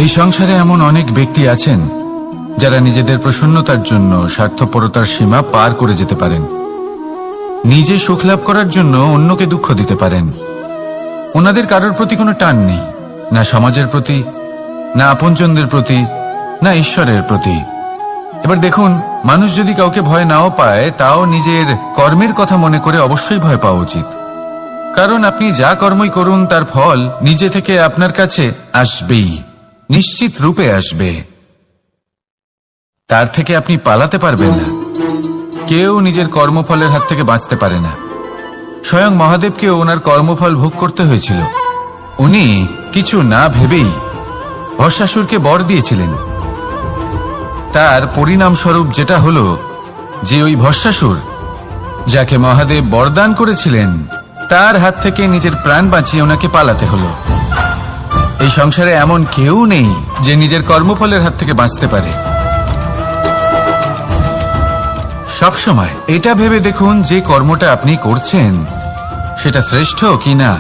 এই সংসারে এমন অনেক ব্যক্তি আছেন যারা নিজেদের প্রসন্নতার জন্য স্বার্থপরতার সীমা পার করে যেতে পারেন। নিজে সুখ লাভ করার জন্য অন্যকে দুঃখ দিতে পারেন। ওনাদের কারোর প্রতি কোনো টান নেই, না সমাজের প্রতি, না আপনজনদের প্রতি, না ঈশ্বরের প্রতি। এবার দেখুন, মানুষ যদি কাউকে ভয় নাও পায়, তাও নিজের কর্মের কথা মনে করে অবশ্যই ভয় পাওয়া উচিত। কারণ আপনি যা কর্মই করুন তার ফল নিজে থেকে আপনার কাছে আসবেই, নিশ্চিত রূপে আসবে। তার থেকে আপনি পালাতে পারবেন না। কেউ নিজের কর্মফলের হাত থেকে বাঁচতে পারে না। স্বয়ং মহাদেবকেও ওনার কর্মফল ভোগ করতে হয়েছিল। উনি কিছু না ভেবেই ভস্মাসুরকে বর দিয়েছিলেন। তার পরিণামস্বরূপ যেটা হলো যে ওই ভস্মাসুর, যাকে মহাদেব বরদান করেছিলেন, তার হাত থেকে নিজের প্রাণ বাঁচিয়ে ওনাকে পালাতে হলো। এই সংসারে এমন কেউ নেই যে নিজের কর্মফলের হাত থেকে বাঁচতে পারে। সবসময় এটা ভেবে দেখুন যে কর্মটা আপনি করছেন সেটা শ্রেষ্ঠ কি না।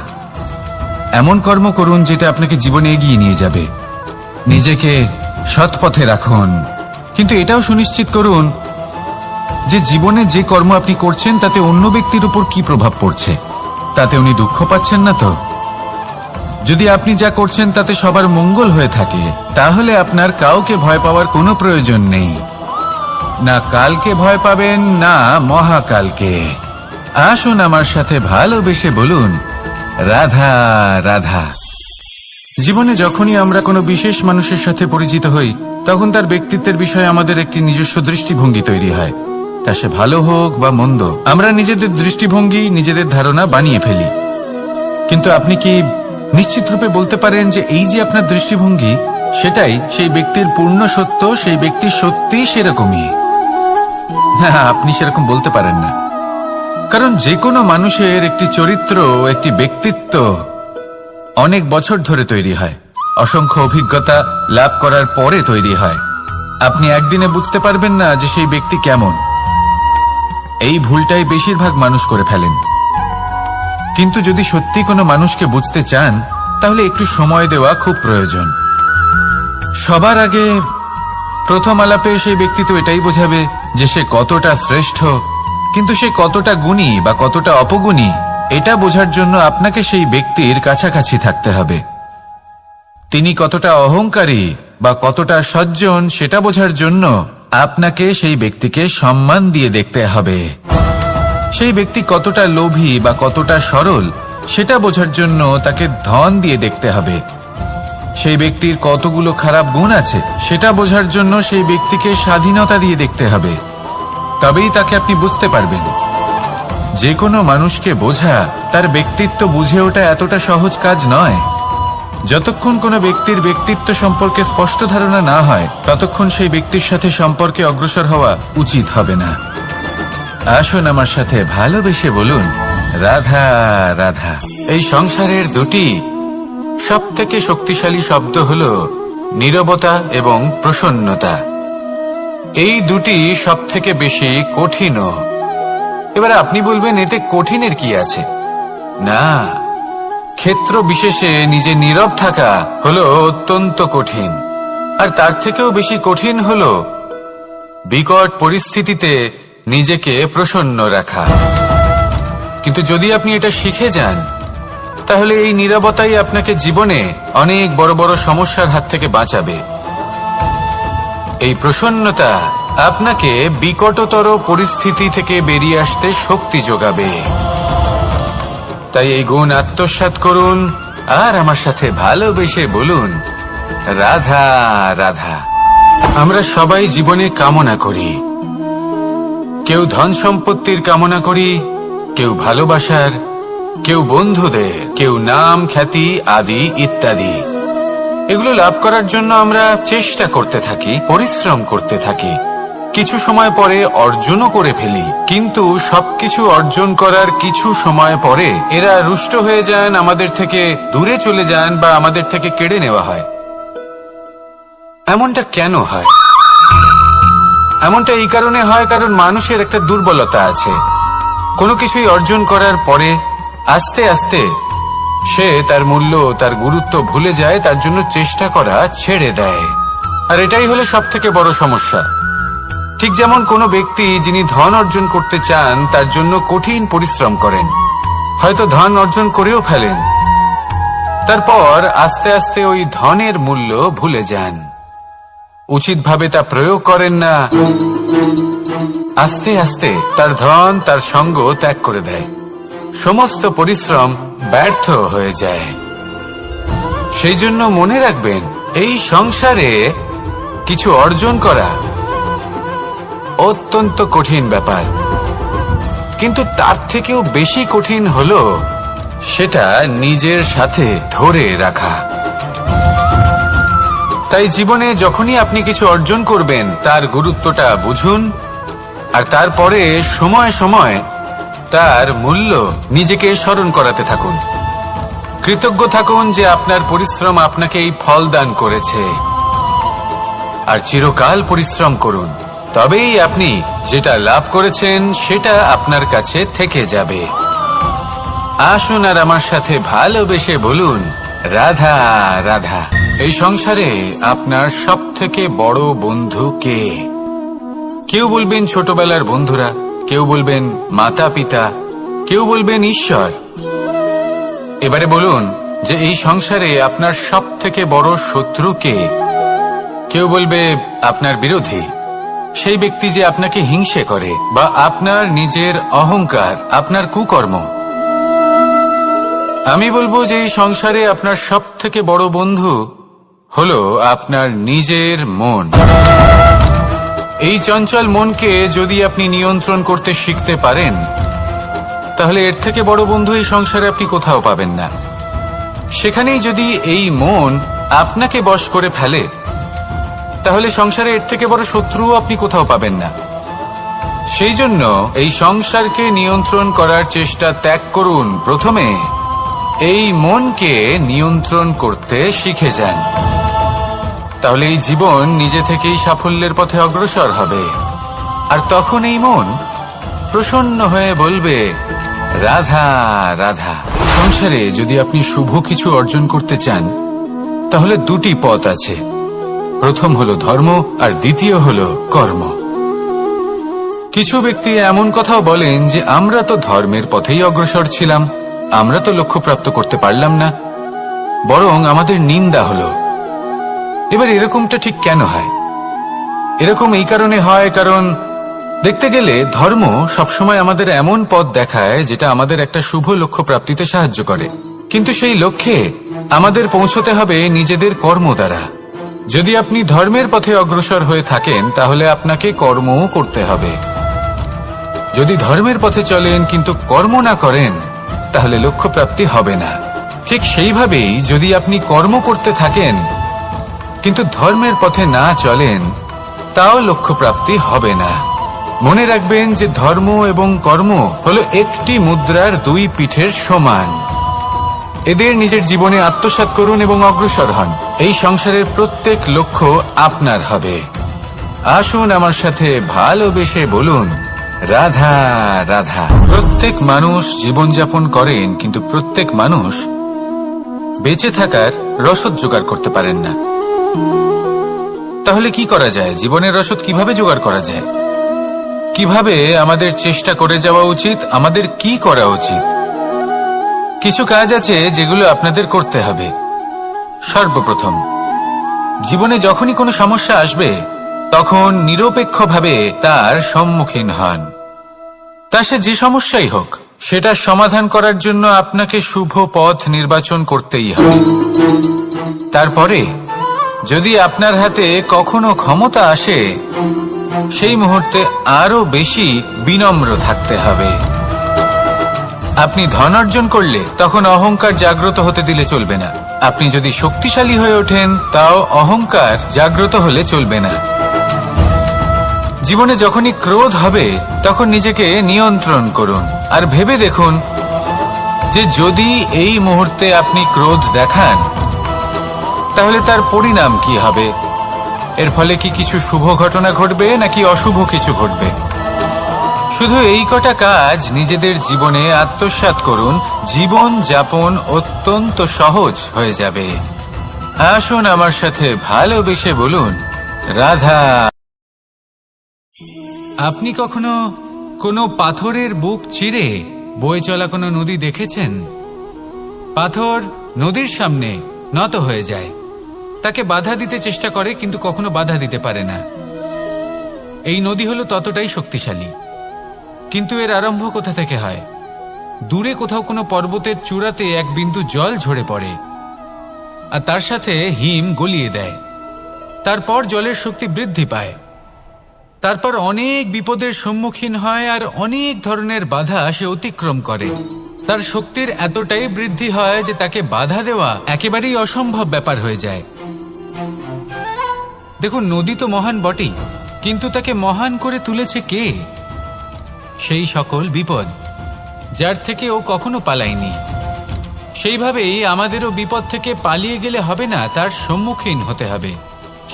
এমন কর্ম করুন যেটা আপনাকে জীবনে এগিয়ে নিয়ে যাবে। নিজেকে সৎ পথে রাখুন, কিন্তু এটাও সুনিশ্চিত করুন যে জীবনে যে কর্ম আপনি করছেন তাতে অন্য ব্যক্তির উপর কি প্রভাব পড়ছে, তাতে উনি দুঃখ পাচ্ছেন না তো। যদি আপনি যা করছেন তাতে সবার মঙ্গল হয়ে থাকে, তাহলে আপনার কাউকে ভয় পাওয়ার কোনো প্রয়োজন নেই। না কালকে ভয় পাবেন, না মহাকালকে। আসুন আমার সাথে ভালোবেসে বলুন, রাধা রাধা। জীবনে যখনই আমরা কোনো বিশেষ মানুষের সাথে পরিচিত হই, তখন তার ব্যক্তিত্বের বিষয়ে আমাদের একটি নিজস্ব দৃষ্টিভঙ্গি তৈরি হয়। তা সে ভালো হোক বা মন্দ, আমরা নিজেদের দৃষ্টিভঙ্গি, নিজেদের ধারণা বানিয়ে ফেলি। কিন্তু আপনি কি নিশ্চিত রূপে বলতে পারেন যে এই যে আপনার দৃষ্টিভঙ্গি, সেটাই সেই ব্যক্তির পূর্ণ সত্য, সেই ব্যক্তি সত্যি সেরকমই? না, আপনি সেরকম বলতে পারেন না। কারণ যে কোনো মানুষের একটি চরিত্র, একটি ব্যক্তিত্ব অনেক বছর ধরে তৈরি হয়, অসংখ্য অভিজ্ঞতা লাভ করার পরে তৈরি হয়। আপনি একদিনে বুঝতে পারবেন না যে সেই ব্যক্তি কেমন। এই ভুলটাই বেশিরভাগ মানুষ করে ফেলেন। কিন্তু যদি সত্যি কোনো মানুষকে বুঝতে চান, তাহলে একটু সময় দেওয়া খুব প্রয়োজন। সবার আগে প্রথম আলাপে সেই ব্যক্তি তো এটাই বোঝাবে যে সে কতটা শ্রেষ্ঠ, কিন্তু সে কতটা গুণী বা কতটা অপগুণী, এটা বোঝার জন্য আপনাকে সেই ব্যক্তির কাছাকাছি থাকতে হবে। তিনি কতটা অহংকারী বা কতটা সজ্জন, সেটা বোঝার জন্য আপনাকে সেই ব্যক্তিকে সম্মান দিয়ে দেখতে হবে। সেই ব্যক্তি কতটা লোভী বা কতটা সরল, সেটা বোঝার জন্য তাকে ধন দিয়ে দেখতে হবে। সেই ব্যক্তির কতগুলো খারাপ গুণ আছে, সেটা বোঝার জন্য সেই ব্যক্তিকে স্বাধীনতা দিয়ে দেখতে হবে। তবেই তাকে আপনি বুঝতে পারবেন। যে কোনো মানুষকে বোঝা, তার ব্যক্তিত্ব বুঝে ওঠা এতটা সহজ কাজ নয়। যতক্ষণ কোনো ব্যক্তির ব্যক্তিত্ব সম্পর্কে স্পষ্ট ধারণা না হয়, ততক্ষণ সেই ব্যক্তির সাথে সম্পর্কে অগ্রসর হওয়া উচিত হবে না। আসুন আমার সাথে ভালোবেসে বলুন, রাধা রাধা। এই সংসারের দুটি সবথেকে শক্তিশালী শব্দ হল নীরবতা এবং প্রসন্নতা। এই দুটি সবথেকে বেশি কঠিনও। এবার আপনি বলবেন, এতে কঠিনের কি আছে? না, ক্ষেত্র বিশেষে নিজে নীরব থাকা হলো অত্যন্ত কঠিন। আর তার থেকেও বেশি কঠিন হলো বিকট পরিস্থিতিতে নিজেকে প্রসন্ন রাখা। কিন্তু যদি আপনি এটা শিখে যান, তাহলে এই নীরবতাই আপনাকে জীবনে অনেক বড় বড় সমস্যার হাত থেকে বাঁচাবে। এই প্রসন্নতা আপনাকে বিকটতর পরিস্থিতি থেকে বেরিয়ে আসতে শক্তি যোগাবে। তাই এই গুণ আত্মসাৎ করুন আর আমার সাথে ভালোবেসে বলুন, রাধা রাধা। আমরা সবাই জীবনে কামনা করি। কেউ ধন সম্পত্তির কামনা করি, কেউ ভালোবাসার, কেউ বন্ধুদের, কেউ নাম, খ্যাতি আদি ইত্যাদি। এগুলো লাভ করার জন্য আমরা চেষ্টা করতে থাকি, পরিশ্রম করতে থাকি। কিছু সময় পরে অর্জনও করে ফেলি, কিন্তু সবকিছু অর্জন করার কিছু সময় পরে এরা রুষ্ট হয়ে যান, আমাদের থেকে দূরে চলে যান বা আমাদের থেকে কেড়ে নেওয়া হয়। এমনটা কেন হয়? এমনটা এই কারণে হয় কারণ মানুষের একটা দুর্বলতা আছে। কোনো কিছুই অর্জন করার পরে আস্তে আস্তে সে তার মূল্য, তার গুরুত্ব ভুলে যায়, তার জন্য চেষ্টা করা ছেড়ে দেয়। আর এটাই হলো সবথেকে বড় সমস্যা। ঠিক যেমন কোনো ব্যক্তি যিনি ধন অর্জন করতে চান তার জন্য কঠিন পরিশ্রম করেন, হয়তো ধন অর্জন করেও ফেলেন, তারপর আস্তে আস্তে ওই ধনের মূল্য ভুলে যান, উচিতভাবে তা প্রয়োগ করেন না, আস্তে আস্তে তার ধন তার সঙ্গ ত্যাগ করে দেয়, সমস্ত পরিশ্রম ব্যর্থ হয়ে যায়। সেই জন্য মনে রাখবেন, এই সংসারে কিছু অর্জন করা অত্যন্ত কঠিন ব্যাপার, কিন্তু তার থেকেও বেশি কঠিন হলো সেটা নিজের সাথে ধরে রাখা। তাই জীবনে যখনই আপনি কিছু অর্জন করবেন তার গুরুত্বটা বুঝুন, আর তারপরে সময় সময় তার মূল্য নিজেকে স্মরণ করাতে থাকুন। কৃতজ্ঞ থাকুন যে আপনার পরিশ্রম আপনাকে এই ফল দান করেছে, আর চিরকাল পরিশ্রম করুন, তবেই আপনি যেটা লাভ করেছেন সেটা আপনার কাছে থেকে যাবে। আসুন আর আমার সাথে ভালোবেসে বলুন, রাধা রাধা। এই সংসারে আপনার সবথেকে বড় বন্ধু কে? কেউ বলবেন ছোটবেলার বন্ধুরা, কেউ বলবেন মাতা পিতা, কেউ বলবেন ঈশ্বর। এবারে বলুন যে এই সংসারে আপনার সবথেকে বড় শত্রু কে? কেউ বলবে আপনার বিরোধী, সেই ব্যক্তি যে আপনাকে হিংসে করে, বা আপনার নিজের অহংকার, আপনার কুকর্ম। আমি বলবো যে এই সংসারে আপনার সবথেকে বড় বন্ধু হলো আপনার নিজের মন। এই চঞ্চল মনকে যদি আপনি নিয়ন্ত্রণ করতে শিখতে পারেন, তাহলে এর থেকে বড় বন্ধু এই সংসারে আপনি কোথাও পাবেন না। সেখানেই যদি এই মন আপনাকে বশ করে ফেলে, তাহলে সংসারে এর থেকে বড় শত্রুও আপনি কোথাও পাবেন না। সেই জন্য এই সংসারকে নিয়ন্ত্রণ করার চেষ্টা ত্যাগ করুন। প্রথমে এই মনকে নিয়ন্ত্রণ করতে শিখে যান, তাহলে এই জীবন নিজে থেকেই সাফল্যের পথে অগ্রসর হবে। আর তখন এই মন প্রসন্ন হয়ে বলবে, রাধা রাধা। সংসারে যদি আপনি শুভ কিছু অর্জন করতে চান, তাহলে দুটি পথ আছে। প্রথম হলো ধর্ম, আর দ্বিতীয় হলো কর্ম। কিছু ব্যক্তি এমন কথাও বলেন যে আমরা তো ধর্মের পথেই অগ্রসর ছিলাম, আমরা তো লক্ষ্যপ্রাপ্ত করতে পারলাম না, বরং আমাদের নিন্দা হলো। এবার এরকমটা ঠিক কেন হয়? এরকম এই কারণে হয়, কারণ দেখতে গেলে ধর্ম সবসময় আমাদের এমন পথ দেখায় যেটা আমাদের একটা শুভ লক্ষ্য প্রাপ্তিতে সাহায্য করে, কিন্তু সেই লক্ষ্যে আমাদের পৌঁছতে হবে নিজেদের কর্ম দ্বারা। যদি আপনি ধর্মের পথে অগ্রসর হয়ে থাকেন, তাহলে আপনাকে কর্মও করতে হবে। যদি ধর্মের পথে চলেন কিন্তু কর্ম না করেন, তাহলে লক্ষ্য প্রাপ্তি হবে না। ঠিক সেইভাবেই যদি আপনি কর্ম করতে থাকেন কিন্তু ধর্মের পথে না চলেন, তাও লক্ষ্য প্রাপ্তি হবে না। মনে রাখবেন যে ধর্ম এবং কর্ম হলো একটি মুদ্রার দুই পিঠের সমান। এদের নিজের জীবনে আত্মসাৎ করুন এবং অগ্রসর হন। এই সংসারের প্রত্যেক লক্ষ্য আপনার হবে। আসুন আমার সাথে ভালোবেসে বলুন, রাধা রাধা। প্রত্যেক মানুষ জীবনযাপন করেন, কিন্তু প্রত্যেক মানুষ বেঁচে থাকার রসদ জোগাড় করতে পারেন না। তাহলে কি করা যায়? জীবনের রসদ কিভাবে জোগাড় করা যায়? কিভাবে আমাদের চেষ্টা করে যাওয়া উচিত? আমাদের কি করা উচিত? কিছু কাজ আছে যেগুলো আপনাদের করতে হবে। সর্বপ্রথম, জীবনে যখনই কোনো সমস্যা আসবে, তখন নিরপেক্ষভাবে তার সম্মুখীন হন। তা সে যে সমস্যাই হোক, সেটা সমাধান করার জন্য আপনাকে শুভ পথ নির্বাচন করতেই হবে। তারপরে যদি আপনার হাতে কখনো ক্ষমতা আসে, সেই মুহূর্তে আরো বেশি বিনম্র থাকতে হবে। আপনি ধন অর্জন করলে তখন অহংকার জাগ্রত হতে দিলে চলবে না। আপনি যদি শক্তিশালী হয়ে ওঠেন, তাও অহংকার জাগ্রত হলে চলবে না। জীবনে যখনই ক্রোধ হবে, তখন নিজেকে নিয়ন্ত্রণ করুন, আর ভেবে দেখুন যে যদি এই মুহূর্তে আপনি ক্রোধ দেখান, তাহলে তার পরিণাম কি হবে। এর ফলে কি কিছু শুভ ঘটনা ঘটবে নাকি অশুভ কিছু ঘটবে? শুধু এই কটা কাজ নিজেদের জীবনে আত্মসাৎ করুন, জীবন যাপন অত্যন্ত সহজ হয়ে যাবে। আসুন আমার সাথে ভালোবেসে বলুন, রাধা। আপনি কখনো কোনো পাথরের বুক চিরে বয়ে চলা কোনো নদী দেখেছেন? পাথর নদীর সামনে নত হয়ে যায়, তাকে বাধা দিতে চেষ্টা করে কিন্তু কখনো বাধা দিতে পারে না। এই নদী হলো ততটাই শক্তিশালী, কিন্তু এর আরম্ভ কোথা থেকে হয়? দূরে কোথাও কোনো পর্বতের চূড়াতে এক বিন্দু জল ঝরে পড়ে আর তার সাথে হিম গলিয়ে দেয়। তারপর জলের শক্তি বৃদ্ধি পায়, তারপর অনেক বিপদের সম্মুখীন হয় আর অনেক ধরনের বাধা সে অতিক্রম করে। তার শক্তির এতটাই বৃদ্ধি হয় যে তাকে বাধা দেওয়া একেবারেই অসম্ভব ব্যাপার হয়ে যায়। দেখুন, নদী তো মহান বটেই, কিন্তু তাকে মহান করে তুলেছে কে? সেই সকল বিপদ যার থেকে ও কখনো পালায়নি। সেইভাবেই আমাদেরও বিপদ থেকে পালিয়ে গেলে হবে না, তার সম্মুখীন হতে হবে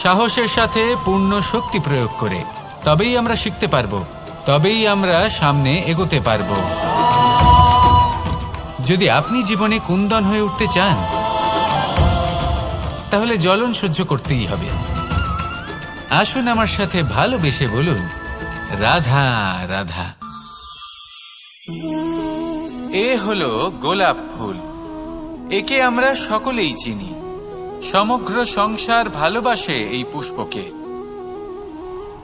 সাহসের সাথে, পূর্ণ শক্তি প্রয়োগ করে। তবেই আমরা শিখতে পারবো, তবেই আমরা সামনে এগোতে পারবো। যদি আপনি জীবনে কুন্দন হয়ে উঠতে চান, তাহলে জ্বলন সহ্য করতেই হবে। আসুন আমার সাথে ভালোবেসে বলুন, রাধা রাধা। এ হলো গোলাপ ফুল। একে আমরা সকলেই চিনি। সমগ্র সংসার ভালোবাসে এই পুষ্পকে।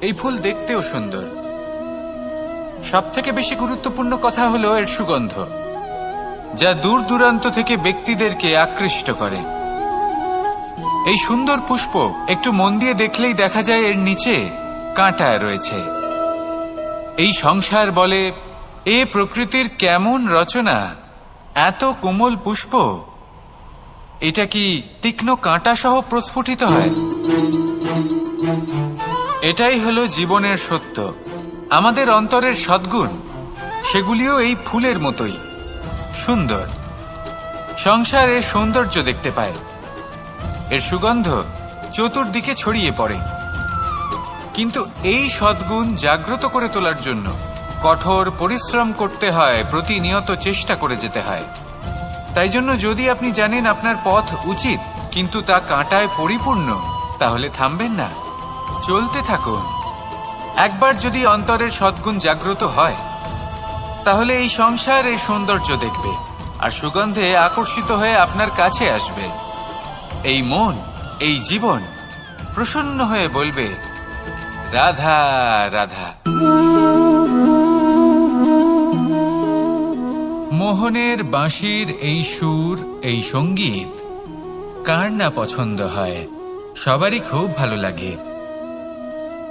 এই ফুল দেখতেও সুন্দর। সবথেকে বেশি গুরুত্বপূর্ণ কথা হলো এর সুগন্ধ, যা দূর দূরান্ত থেকে ব্যক্তিদেরকে আকৃষ্ট করে। এই সুন্দর পুষ্প একটু মন দিয়ে দেখলেই দেখা যায় এর নিচে কাঁটা রয়েছে। এই সংসার বলে, এ প্রকৃতির কেমন রচনা, এত কোমল পুষ্প, এটা কি তীক্ষ্ণ কাঁটা সহ প্রস্ফুটিত হয়? এটাই হলো জীবনের সত্য। আমাদের অন্তরের সদ্গুণ, সেগুলিও এই ফুলের মতোই সুন্দর। সংসারের সৌন্দর্য দেখতে পায়, এর সুগন্ধ চতুর্দিকে ছড়িয়ে পড়ে। কিন্তু এই সদ্গুণ জাগ্রত করে তোলার জন্য কঠোর পরিশ্রম করতে হয়, প্রতিনিয়ত চেষ্টা করে যেতে হয়। তাই জন্য যদি আপনি জানেন আপনার পথ উচিত কিন্তু তা কাঁটায় পরিপূর্ণ, তাহলে থামবেন না, চলতে থাকুন। একবার যদি অন্তরের সদ্গুণ জাগ্রত হয়, তাহলে এই সংসার এর সৌন্দর্য দেখবে আর সুগন্ধে আকর্ষিত হয়ে আপনার কাছে আসবে। এই মন, এই জীবন প্রসন্ন হয়ে বলবে, রাধা রাধা। মোহনের বাঁশির এই সুর, এই সঙ্গীত কার না পছন্দ হয়? সবারই খুব ভালো লাগে।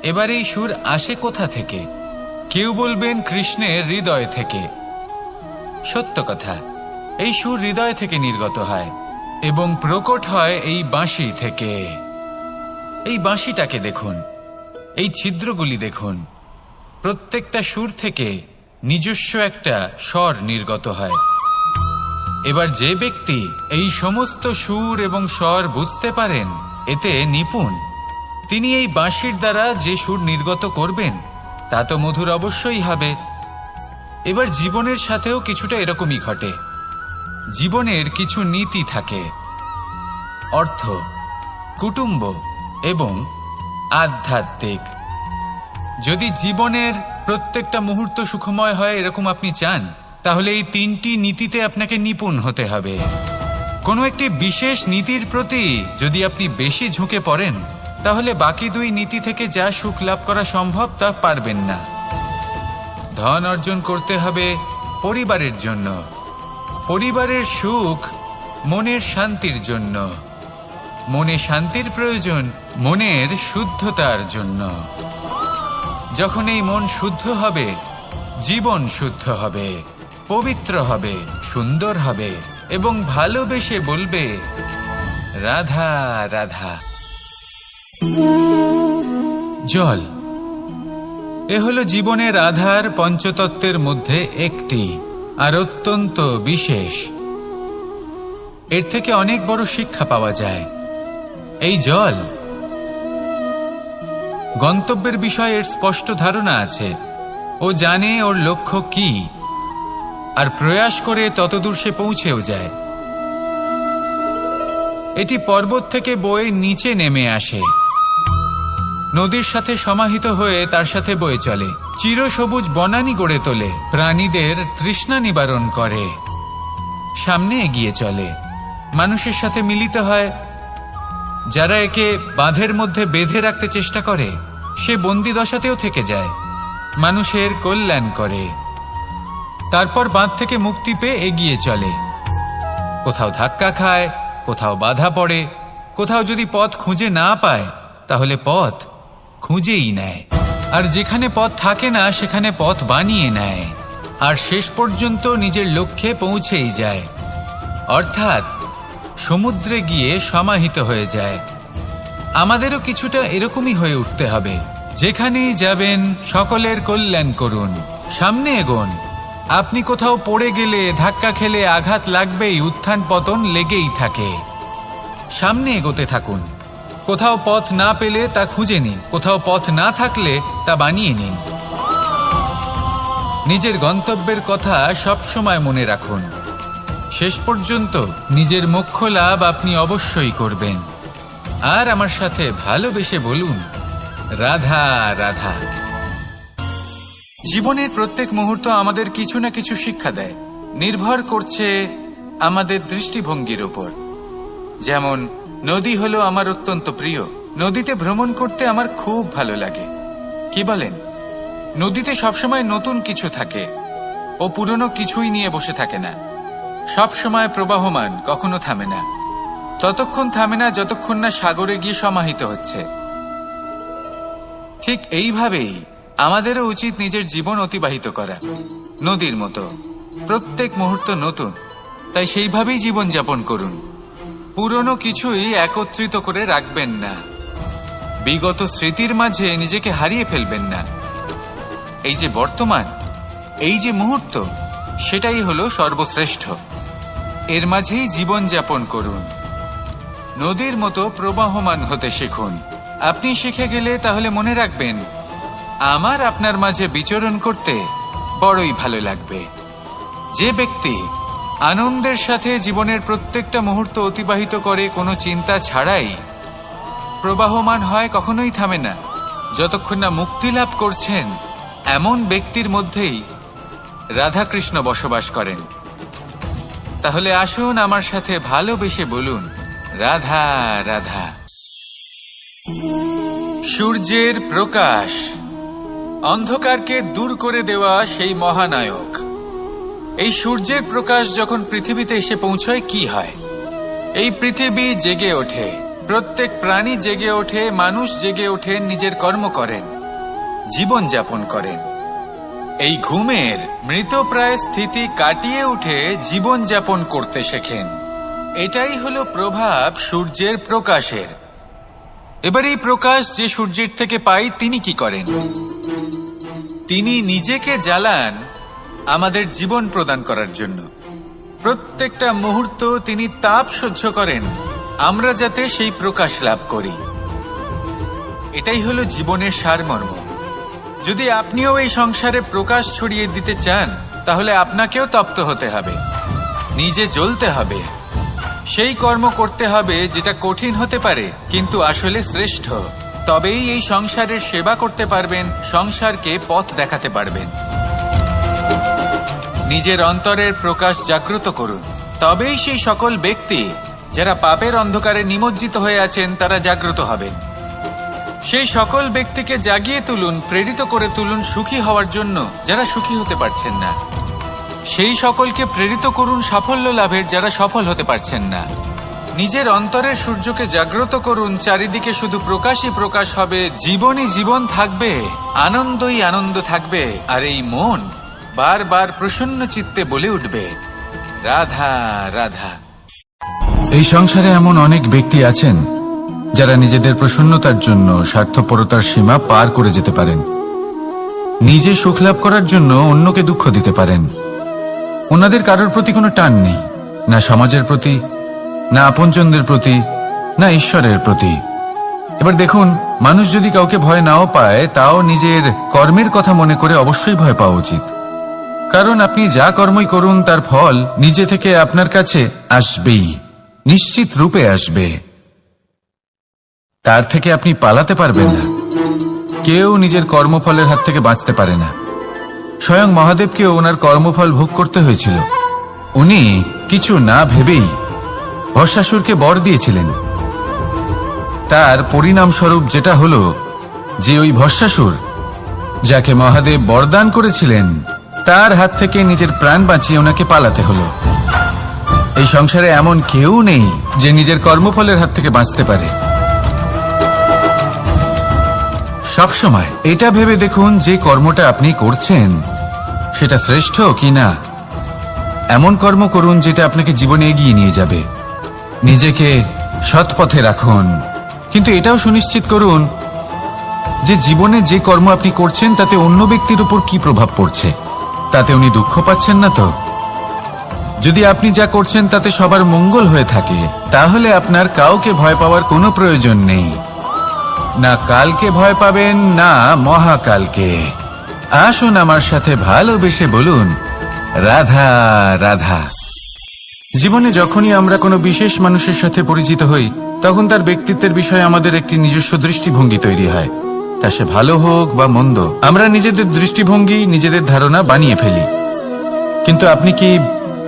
এবার এই সুর আসে কোথা থেকে? কেউ বলবেন কৃষ্ণের হৃদয় থেকে। সত্য কথা, এই সুর হৃদয় থেকে নির্গত হয় এবং প্রকট হয় এই বাঁশি থেকে। এই বাঁশিটাকে দেখুন, এই ছিদ্রগুলি দেখুন, প্রত্যেকটা সুর থেকে নিজস্ব একটা স্বর নির্গত হয়। এবার যে ব্যক্তি এই সমস্ত সুর এবং স্বর বুঝতে পারেন, এতে নিপুণ, তিনি এই বাঁশির দ্বারা যে সুর নির্গত করবেন তা তো মধুর অবশ্যই হবে। এবার জীবনের সাথেও কিছুটা এরকমই ঘটে। জীবনের কিছু নীতি থাকে, অর্থ, কুটুম্ব এবং আধ্যাত্মিক। যদি জীবনের প্রত্যেকটা মুহূর্ত সুখময় হয় এরকম আপনি চান, তাহলে এই তিনটি নীতিতে আপনাকে নিপুণ হতে হবে। কোনো একটি বিশেষ নীতির প্রতি যদি আপনি বেশি ঝুঁকে পড়েন, তাহলে বাকি দুই নীতি থেকে যা সুখ লাভ করা সম্ভব তা পারবেন না। ধন অর্জন করতে হবে পরিবারের জন্য, পরিবারের সুখ মনের শান্তির জন্য, মনে শান্তির প্রয়োজন মনের শুদ্ধতার জন্য। যখন এই মন শুদ্ধ হবে, জীবন শুদ্ধ হবে, পবিত্র হবে, সুন্দর হবে এবং ভালোবেসে বলবে, রাধা রাধা। জল, এ হলো জীবনের আধার পঞ্চতত্ত্বের মধ্যে একটি, আর অত্যন্ত বিশেষ। এর থেকে অনেক বড় শিক্ষা পাওয়া যায়। এই জল, গন্তব্যের বিষয়ে এর স্পষ্ট ধারণা আছে। ও জানে ওর লক্ষ্য কি, আর প্রয়াস করে ততদূর সে পৌঁছেও যায়। এটি পর্বত থেকে বয়ে নিচে নেমে আসে, নদীর সাথে সমাহিত হয়ে তার সাথে বয়ে চলে, চিরসবুজ বনানী গড়ে তোলে, প্রাণীদের তৃষ্ণা নিবারণ করে, সামনে এগিয়ে চলে, মানুষের সাথে মিলিত হয়। যারা একে বাঁধের মধ্যে বেঁধে রাখতে চেষ্টা করে সে বন্দি দশাতেও থেকে যায়, মানুষের কল্যাণ করে। তারপর বাঁধ থেকে মুক্তি পেয়ে এগিয়ে চলে, কোথাও ধাক্কা খায়, কোথাও বাধা পড়ে, কোথাও যদি পথ খুঁজে না পায় তাহলে পথ খুঁজেই নেয়, আর যেখানে পথ থাকে না সেখানে পথ বানিয়ে নেয়, আর শেষ পর্যন্ত নিজের লক্ষ্যে পৌঁছেই যায়, অর্থাৎ সমুদ্রে গিয়ে সমাহিত হয়ে যায়। আমাদেরও কিছুটা এরকমই হয়ে উঠতে হবে। যেখানেই যাবেন সকলের কল্যাণ করুন, সামনে এগোন। আপনি কোথাও পড়ে গেলে, ধাক্কা খেলে আঘাত লাগবেই, উত্থান পতন লেগেই থাকে। সামনে এগোতে থাকুন। কোথাও পথ না পেলে তা খুঁজে নিন, কোথাও পথ না থাকলে তা বানিয়ে নিন। নিজের গন্তব্যের কথা সবসময় মনে রাখুন। শেষ পর্যন্ত নিজের মোক্ষ লাভ আপনি অবশ্যই করবেন। আর আমার সাথে ভালোবেসে বলুন, রাধা রাধা। জীবনের প্রত্যেক মুহূর্ত আমাদের কিছু না কিছু শিক্ষা দেয়, নির্ভর করছে আমাদের দৃষ্টিভঙ্গির উপর। যেমন নদী হলো আমার অত্যন্ত প্রিয়, নদীতে ভ্রমণ করতে আমার খুব ভালো লাগে। কি বলেন? নদীতে সবসময় নতুন কিছু থাকে, ও পুরনো কিছুই নিয়ে বসে থাকে না, সবসময় প্রবাহমান, কখনো থামে না। ততক্ষণ থামে না যতক্ষণ না সাগরে গিয়ে সমাহিত হচ্ছে। ঠিক এইভাবেই আমাদেরও উচিত নিজের জীবন অতিবাহিত করা, নদীর মতো। প্রত্যেক মুহূর্ত নতুন, তাই সেইভাবেই জীবন যাপন করুন। পুরনো কিছুই একত্রিত করে রাখবেন না, বিগত স্মৃতির মাঝে নিজেকে হারিয়ে ফেলবেন না। এই যে বর্তমান, এই যে মুহূর্ত, সেটাই হলো সর্বশ্রেষ্ঠ। এর মাঝেই জীবন যাপন করুন, নদীর মতো প্রবাহমান হতে শিখুন। আপনি শিখে গেলে তাহলে মনে রাখবেন, আমার আপনার মাঝে বিচরণ করতে বড়ই ভালো লাগবে। যে ব্যক্তি আনন্দের সাথে জীবনের প্রত্যেকটা মুহূর্ত অতিবাহিত করে কোনো চিন্তা ছাড়াই, প্রবাহমান হয়, কখনোই থামে না, যতক্ষণ না মুক্তি লাভ করছেন, এমন ব্যক্তির মধ্যেই রাধাকৃষ্ণ বসবাস করেন। তাহলে আসুন আমার সাথে ভালোবেসে বলুন, রাধা রাধা। সূর্যের প্রকাশ, অন্ধকারকে দূর করে দেওয়া সেই মহানায়ক। এই সূর্যের প্রকাশ যখন পৃথিবীতে এসে পৌঁছয় কি হয়? এই পৃথিবী জেগে ওঠে, প্রত্যেক প্রাণী জেগে ওঠে, মানুষ জেগে ওঠে, নিজের কর্ম করেন, জীবন যাপন করেন। এই ঘুমের মৃতপ্রায় স্থিতি কাটিয়ে উঠে জীবন যাপন করতে শেখেন। এটাই হলো প্রভাব সূর্যের প্রকাশের। এবার এই প্রকাশ যে সূর্যের থেকে পাই, তিনি কি করেন? তিনি নিজেকে জ্বালান আমাদের জীবন প্রদান করার জন্য। প্রত্যেকটা মুহূর্ত তিনি তাপ সহ্য করেন, আমরা যাতে সেই প্রকাশ লাভ করি। এটাই হলো জীবনের সারমর্ম। যদি আপনিও এই সংসারে প্রকাশ ছড়িয়ে দিতে চান, তাহলে আপনাকেও তপ্ত হতে হবে, নিজে জ্বলতে হবে, সেই কর্ম করতে হবে যেটা কঠিন হতে পারে কিন্তু আসলে শ্রেষ্ঠ। তবেই এই সংসারের সেবা করতে পারবেন, সংসারকে পথ দেখাতে পারবেন। নিজের অন্তরের প্রকাশ জাগ্রত করুন, তবেই সেই সকল ব্যক্তি যারা পাপের অন্ধকারে নিমজ্জিত হয়ে আছেন তারা জাগ্রত হবেন। সেই সকল ব্যক্তিকে জাগিয়ে তুলুন, প্রেরিত করে তুলুন সুখী হওয়ার জন্য যারা সুখী হতে পারছেন না। সেই সকলকে প্রেরিত করুন সাফল্য লাভের যারা সফল হতে পারছেন না। নিজের অন্তরের সূর্যকে জাগ্রত করুন, চারিদিকে শুধু প্রকাশই প্রকাশ হবে, জীবনই জীবন থাকবে, আনন্দই আনন্দ থাকবে, আর এই মন বারবার প্রসন্ন চিত্তে বলে উঠবে, রাধা রাধা। এই সংসারে এমন অনেক ব্যক্তি আছেন যারা নিজেদের প্রসন্নতার জন্য স্বার্থপরতার সীমা পার করে যেতে পারেন, নিজে সুখ লাভ করার জন্য অন্যকে দুঃখ দিতে পারেন। ওনাদের কারোর প্রতি কোনো টান নেই, না সমাজের প্রতি, না আপনজনদের প্রতি, না ঈশ্বরের প্রতি। এবার দেখুন, মানুষ যদি কাউকে ভয় নাও পায়, তাও নিজের কর্মের কথা মনে করে অবশ্যই ভয় পাওয়া উচিত। কারণ আপনি যা কর্মই করুন তার ফল নিজে থেকে আপনার কাছে আসবেই, নিশ্চিত রূপে আসবে। তার থেকে আপনি পালাতে পারবেন না। কেউ নিজের কর্মফলের হাত থেকে বাঁচতে পারে না। স্বয়ং মহাদেবকেও ওনার কর্মফল ভোগ করতে হয়েছিল। উনি কিছু না ভেবেই ভস্মাসুরকে বর দিয়েছিলেন। তার পরিণামস্বরূপ যেটা হলো যে ওই ভস্মাসুর, যাকে মহাদেব বরদান করেছিলেন, তার হাত থেকে নিজের প্রাণ বাঁচিয়ে ওনাকে পালাতে হলো। এই সংসারে এমন কেউ নেই যে নিজের কর্মফলের হাত থেকে বাঁচতে পারে। সবসময় এটা ভেবে দেখুন যে কর্মটা আপনি করছেন সেটা শ্রেষ্ঠ কি না। এমন কর্ম করুন যেটা আপনাকে জীবনে এগিয়ে নিয়ে যাবে। নিজেকে সৎ পথে রাখুন, কিন্তু এটাও সুনিশ্চিত করুন যে জীবনে যে কর্ম আপনি করছেন তাতে অন্য ব্যক্তির উপর কি প্রভাব পড়ছে, তাতে উনি দুঃখ পাচ্ছেন না তো। যদি আপনি যা করছেন তাতে সবার মঙ্গল হয়ে থাকে, তাহলে আপনার কাউকে ভয় পাওয়ার কোনো প্রয়োজন নেই। না কালকে ভয় পাবেন, না মহাকালকে। আসুন আমার সাথে ভালোবেসে বলুন, রাধা রাধা। জীবনে যখনই আমরা কোনো বিশেষ মানুষের সাথে পরিচিত হই, তখন তার ব্যক্তিত্বের বিষয়ে আমাদের একটি নিজস্ব দৃষ্টিভঙ্গি তৈরি হয়। তা সে ভালো হোক বা মন্দ, আমরা নিজেদের দৃষ্টিভঙ্গি, নিজেদের ধারণা বানিয়ে ফেলি। কিন্তু আপনি কি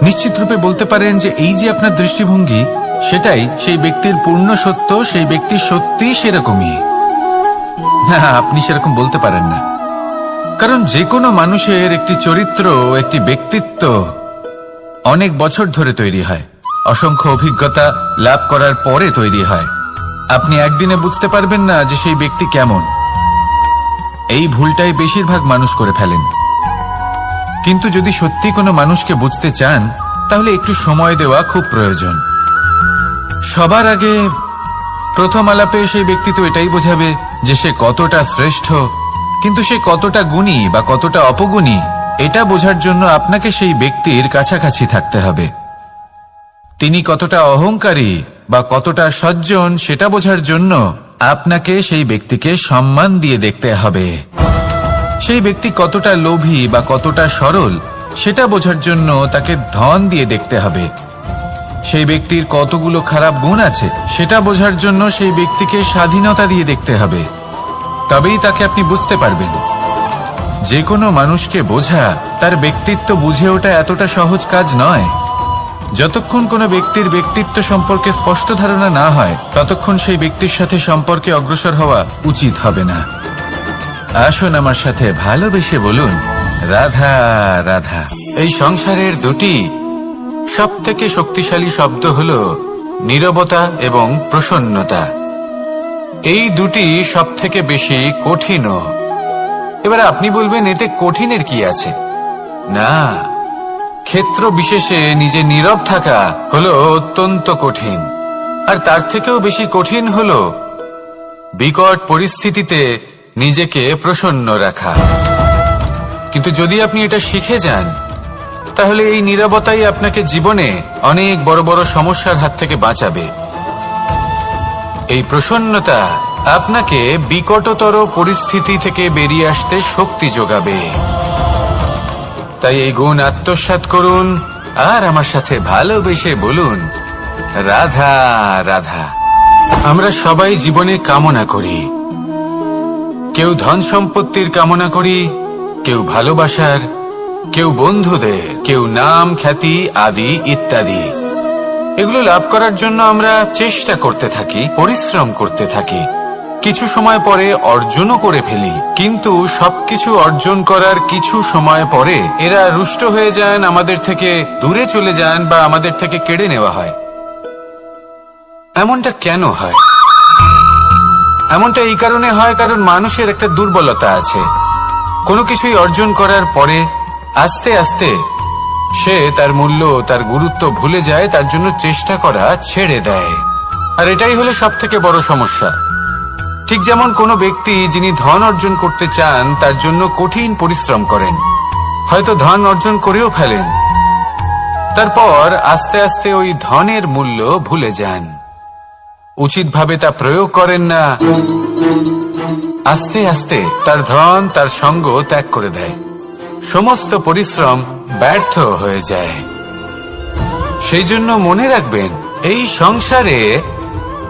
নিশ্চিত রূপে বলতে পারেন যে এই যে আপনার দৃষ্টিভঙ্গি, সেটাই সেই ব্যক্তির পূর্ণ সত্য, সেই ব্যক্তি সত্যি সেরকমই? না, আপনি সেরকম বলতে পারেন না। কারণ যে কোনো মানুষের একটি চরিত্র, একটি ব্যক্তিত্ব অনেক বছর ধরে তৈরি হয়, অসংখ্য অভিজ্ঞতা লাভ করার পরে তৈরি হয়। আপনি একদিনে বুঝতে পারবেন না যে সেই ব্যক্তি কেমন। এই ভুলটাই বেশিরভাগ মানুষ করে ফেলেন। কিন্তু যদি সত্যি কোনো মানুষকে বুঝতে চান, তাহলে একটু সময় দেওয়া খুব প্রয়োজন। সবার আগে প্রথম আলাপে সেই ব্যক্তি তো এটাই বোঝাবে যে সে কতটা শ্রেষ্ঠ, কিন্তু সে কতটা গুণী বা কতটা অপগুণী, এটা বোঝার জন্য আপনাকে সেই ব্যক্তির কাছাকাছি থাকতে হবে। তিনি কতটা অহংকারী বা কতটা সজ্জন, সেটা বোঝার জন্য আপনাকে সেই ব্যক্তিকে সম্মান দিয়ে দেখতে হবে। সেই ব্যক্তি কতটা লোভী বা কতটা সরল, সেটা বোঝার জন্য তাকে ধন দিয়ে দেখতে হবে। সেই ব্যক্তির কতগুলো খারাপ গুণ আছে, সেটা বোঝার জন্য সেই ব্যক্তিকে স্বাধীনতা দিয়ে দেখতে হবে। তবেই তাকে আপনি বুঝতে পারবেন। যে কোনো মানুষকে বোঝা, তার ব্যক্তিত্ব বুঝে ওঠা এতটা সহজ কাজ নয়। যতক্ষণ কোনো ব্যক্তির ব্যক্তিত্ব সম্পর্কে স্পষ্ট ধারণা না হয়, ততক্ষণ সেই ব্যক্তির সাথে সম্পর্কে অগ্রসর হওয়া উচিত হবে না। আসুন আমার সাথে ভালোবেসে বলুন, রাধা রাধা। এই সংসারের দুটি সবথেকে শক্তিশালী শব্দ হলো নীরবতা এবং প্রসন্নতা। এই দুটি সবথেকে বেশি কঠিনও। এবার আপনি বলবেন, এতে কঠিনের কি আছে? না, ক্ষেত্র বিশেষে নিজে নীরব থাকা হলো অত্যন্ত কঠিন। আর তার থেকেও বেশি কঠিন হলো বিকট পরিস্থিতিতে নিজেকে প্রসন্ন রাখা। কিন্তু যদি আপনি এটা শিখে যান, তাহলে এই নীরবতাই আপনাকে জীবনে অনেক বড় বড় সমস্যার হাত থেকে বাঁচাবে। এই প্রসন্নতা আপনাকে বিকটতর পরিস্থিতি থেকে বেরিয়ে আসতে শক্তি যোগাবে। তাই এই গুণ আত্মসাৎ করুন আর আমার সাথে ভালোবেসে বলুন, রাধা রাধা। আমরা সবাই জীবনে কামনা করি। কেউ ধন সম্পত্তির কামনা করি, কেউ ভালোবাসার, কেউ বন্ধুদের, কেউ নাম খ্যাতি আদি ইত্যাদি। এগুলো লাভ করার জন্য আমরা চেষ্টা করতে থাকি, পরিশ্রম করতে থাকি। কিছু সময় পরে অর্জনও করে ফেলি, কিন্তু সবকিছু অর্জন করার কিছু সময় পরে এরা রুষ্ট হয়ে যান, আমাদের থেকে দূরে চলে যান বা আমাদের থেকে কেড়ে নেওয়া হয়। এমনটা কেন হয়? এমনটা এই কারণে হয় কারণ মানুষের একটা দুর্বলতা আছে। কোনো কিছুই অর্জন করার পরে আস্তে আস্তে সে তার মূল্য, তার গুরুত্ব ভুলে যায়, তার জন্য চেষ্টা করা ছেড়ে দেয়। আর এটাই হলো সব থেকে বড় সমস্যা। ঠিক যেমন কোনো ব্যক্তি যিনি ধন অর্জন করতে চান, তার জন্য কঠিন পরিশ্রম করেন, হয়তো ধন অর্জন করেও ফেলেন, তারপর আস্তে আস্তে ওই ধনের মূল্য ভুলে যান, উচিতভাবে তা প্রয়োগ করেন না, আস্তে আস্তে তার ধন, তার সঙ্গ ত্যাগ করে দেয়। সমস্ত পরিশ্রম ব্যর্থ হয়ে যায়। সেই জন্য মনে রাখবেন, এই সংসারে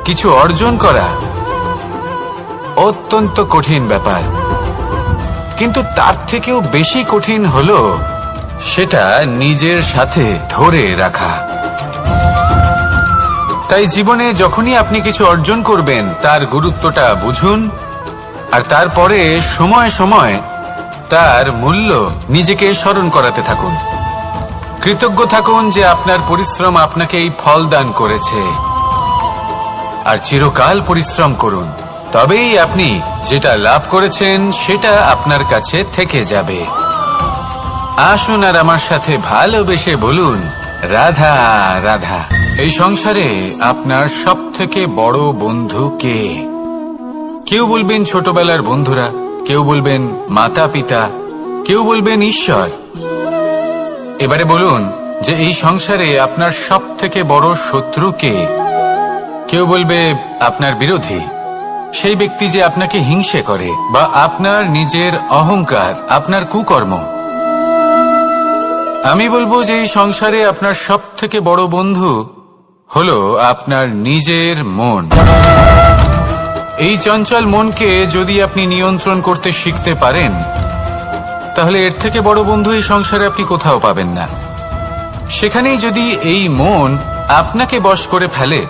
কিছু অর্জন করা অত্যন্ত কঠিন ব্যাপার, কিন্তু তার থেকেও বেশি কঠিন হলো সেটা নিজের সাথে ধরে রাখা। তাই জীবনে যখনই আপনি কিছু অর্জন করবেন, তার গুরুত্বটা বুঝুন, আর তারপরে সময় সময় তার মূল্য নিজেকে স্মরণ করাতে থাকুন। কৃতজ্ঞ থাকুন যে আপনার পরিশ্রম আপনাকে এই ফল দান করেছে, আর চিরকাল পরিশ্রম করুন। তবেই আপনি যেটা লাভ করেছেন সেটা আপনার কাছে থেকে যাবে। আসুন আর আমার সাথে ভালোবেসে বলুন, রাধা রাধা। এই সংসারে আপনার সব থেকে বড় বন্ধু কে? কেউ বলবেন ছোটবেলার বন্ধুরা, কেউ বলবেন মাতা পিতা, কেউ বলবেন ঈশ্বর। এবারে বলুন যে এই সংসারে আপনার সব থেকে বড় শত্রু কে? কেউ বলবে আপনার বিরোধী, সেই ব্যক্তি যে আপনাকে হিংসে করে, বা আপনার নিজের অহংকার, আপনার কুকর্ম। আমি বলবো যে এই সংসারে আপনার সব থেকে বড় বন্ধু হলো আপনার নিজের মন। এই চঞ্চল মনকে যদি আপনি নিয়ন্ত্রণ করতে শিখতে পারেন, তাহলে এর থেকে বড় বন্ধু এই সংসারে আপনি কোথাও পাবেন না। সেখানেই যদি এই মন আপনাকে বশ করে ফেলে,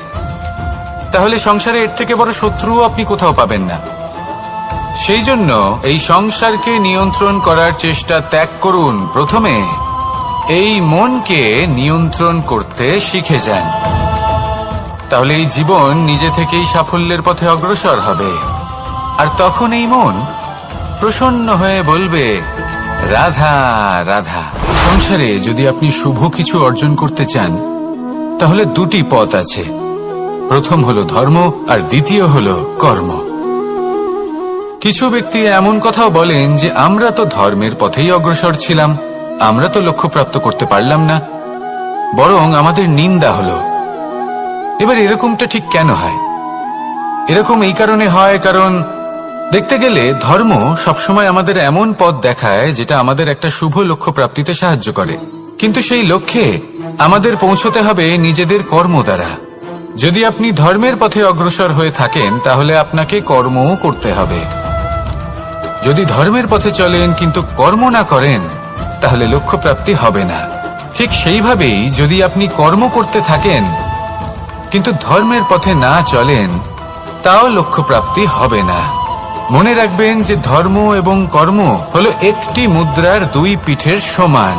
তাহলে সংসারে এর থেকে বড় শত্রুও আপনি কোথাও পাবেন না। সেই জন্য এই সংসারকে নিয়ন্ত্রণ করার চেষ্টা ত্যাগ করুন। প্রথমে এই মনকে নিয়ন্ত্রণ করতে শিখে যান, তাহলে এই জীবন নিজে থেকেই সাফল্যের পথে অগ্রসর হবে। আর তখন এই মন প্রসন্ন হয়ে বলবে, রাধা রাধা। সংসারে যদি আপনি শুভ কিছু অর্জন করতে চান, তাহলে দুটি পথ আছে। প্রথম হলো ধর্ম, আর দ্বিতীয় হলো কর্ম। কিছু ব্যক্তি এমন কথাও বলেন যে আমরা তো ধর্মের পথেই অগ্রসর ছিলাম, আমরা তো লক্ষ্য প্রাপ্ত করতে পারলাম না, বরং আমাদের নিন্দা হলো। এবার এরকমটা ঠিক কেন হয়? এরকম এই কারণে হয়, কারণ দেখতে গেলে ধর্ম সবসময় আমাদের এমন পথ দেখায় যেটা আমাদের একটা শুভ লক্ষ্য প্রাপ্তিতে সাহায্য করে, কিন্তু সেই লক্ষ্যে আমাদের পৌঁছতে হবে নিজেদের কর্ম দ্বারা। যদি আপনি ধর্মের পথে অগ্রসর হয়ে থাকেন, তাহলে আপনাকে কর্মও করতে হবে। যদি ধর্মের পথে চলেন কিন্তু কর্ম না করেন, তাহলে লক্ষ্য প্রাপ্তি হবে না। ঠিক সেইভাবেই যদি আপনি কর্ম করতে থাকেন কিন্তু ধর্মের পথে না চলেন, তাও লক্ষ্য প্রাপ্তি হবে না। মনে রাখবেন যে ধর্ম এবং কর্ম হলো একটি মুদ্রার দুই পিঠের সমান।